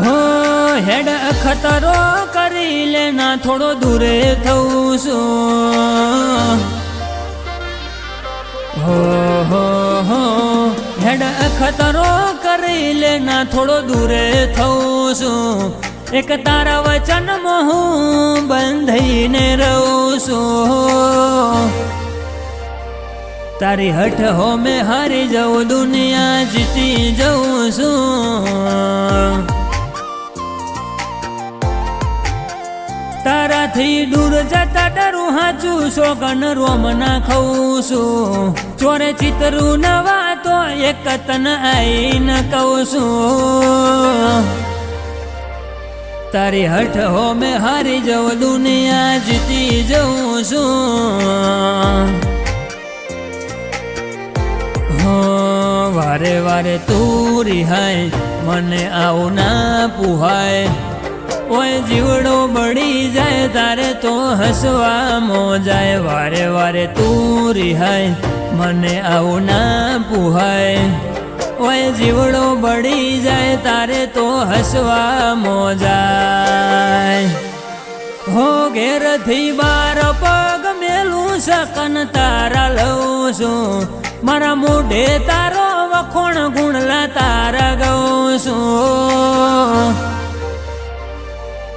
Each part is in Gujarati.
હો હેડ ખતરો કરી લેના થોડો દૂરે થઉં છું હો હેડ ખતરો કરી લેના થોડો દૂરે થઉં છું એક તારા વચનમાં હું બંધાઈને રહું છું તારી હઠ હો મેં હારી જાઉં દુનિયા જીતી જાઉં છું તારાથી દૂર જતા ડરું હાચું સોગન રોમ ના ખાઉં છું ચોરે ચિતરું નવા તો એક તન આઈને કહું છું તારી હઠ હો મેં હારી જાઉં દુનિયા જીતી જાઉં છું હો વારે વારે તું રિહાય મને આવું ના પુહાય ઓય જીવડો બળી જાય તારે તો હસવા મોજાય વારે વારે તું રિહાય મને આવું ના પુહાય ઓય જીવડો બળી જાય તારે તો હસવા મોજાય હો ઘેરથી બાર પગ મેલું શકન તારા લઉં છું મારા મોઢે તારો વખોણ ગુણલા તારા ગઉં છું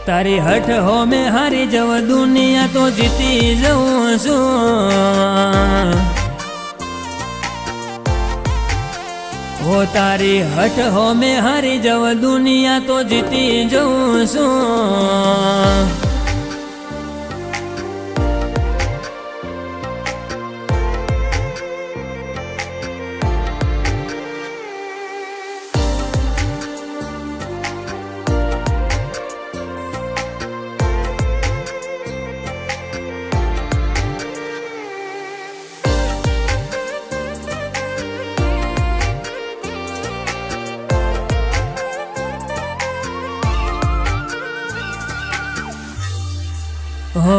તારી હઠ હો મેં હારી જવ દુનિયા તો જીતી જઉં છું હો તારી હઠ હો મેં હારી જવ દુનિયા તો જીતી જઉં છું હો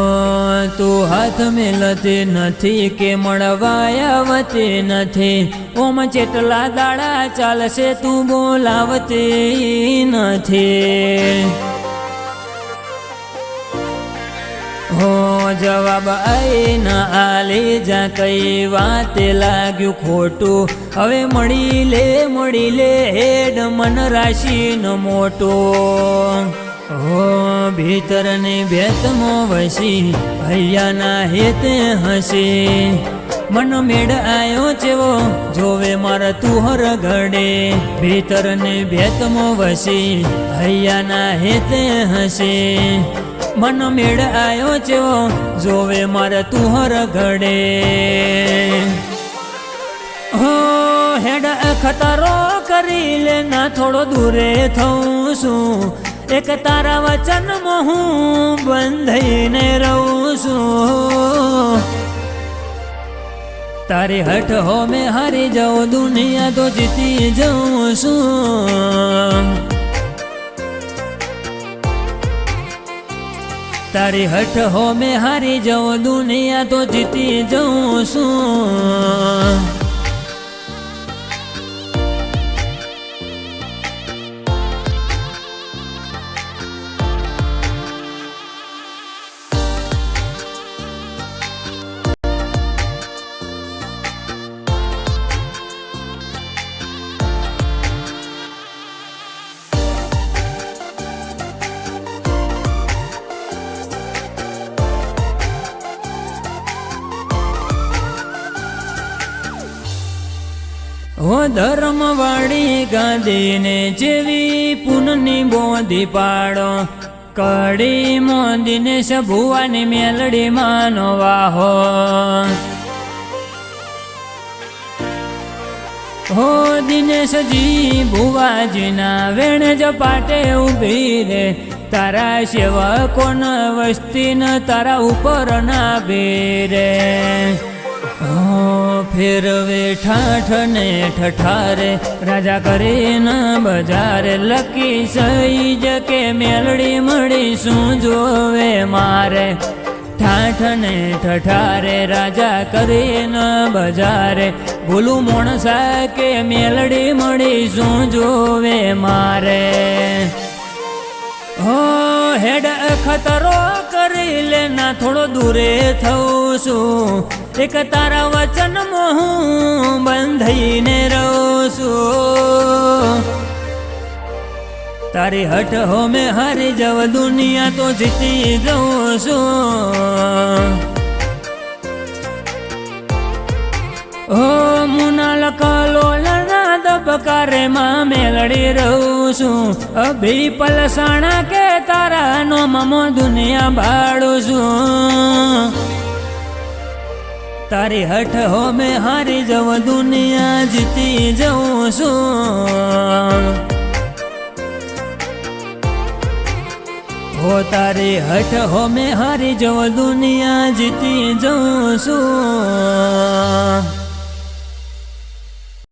તું હાથ મેલતી નથી કે મળવાયાવતી નથી ઓમ ચેટલા દાડા ચાલશે તું બોલાવતી નથી હો જવાબ આઈ ના આલી જા કઈ વાતે લાગ્યું ખોટું હવે મળી લે હેડ મન રાશિનો મોટો હો ભીતર ને ભેતમો વસી ભૈયાના હેતે હસી મન મેળ આયો ચેવો જોવે મારા તુહર ઘડે ભીતર ને ભેતમો વસી ભૈયાના હેતે હસી મન મેળ આયો ચેવો જોવે મારા તુહર ઘડે હો હેડ ખતરો કરી લેના થોડો દૂરે થઉં છું એક તારા વચનમાં હું બંધાઈને રહું છું તારી હઠ હો મેં હારી જાઉં દુનિયા તો જીતી જાઉં છું તારી હઠ હો મેં હારી જાઉં દુનિયા તો જીતી જાઉં છું હો ધર્મવાળી ગાંધીને જેવી પૂનની બોધી પાડો કડી મોદીને સભુવાની મેલડી માનો વાહો હો દિનેશજી ભુવાજીના વેણ જ પાટે ઊભી રે તારા સેવકોના વસ્તીને તારા ઉપર ના ભેરે ફેરવે ઠાઠ ને ઠઠારે રાજા કરે ના બજારે લકી સહી કે મેલડી મળી શું જોવે મારે ઠાઠ ને ઠઠારે રાજા કરે ના બજારે ભૂલું મોણસા કે મેલડી મળી શું જોવે મારે હો હેડ ખતરો કરી લેના થોડો દૂરે થઉં છું એક તારા વચનમાં હું બંધાઈને રહું છું તારી હઠ હો મેં હારી જવ દુનિયા તો જીતી જઉં છું હો મુના લખલો લના દબકારે માં મેલડી રહું છું અભી પલસાણા કે તારા નો મમો દુનિયા ભાડું છું તારી હઠ હો મેં હારી જવ દુનિયા જીતી જઉં છું હો તારી હઠ હો મેં હારી જવ દુનિયા જીતી જઉં છું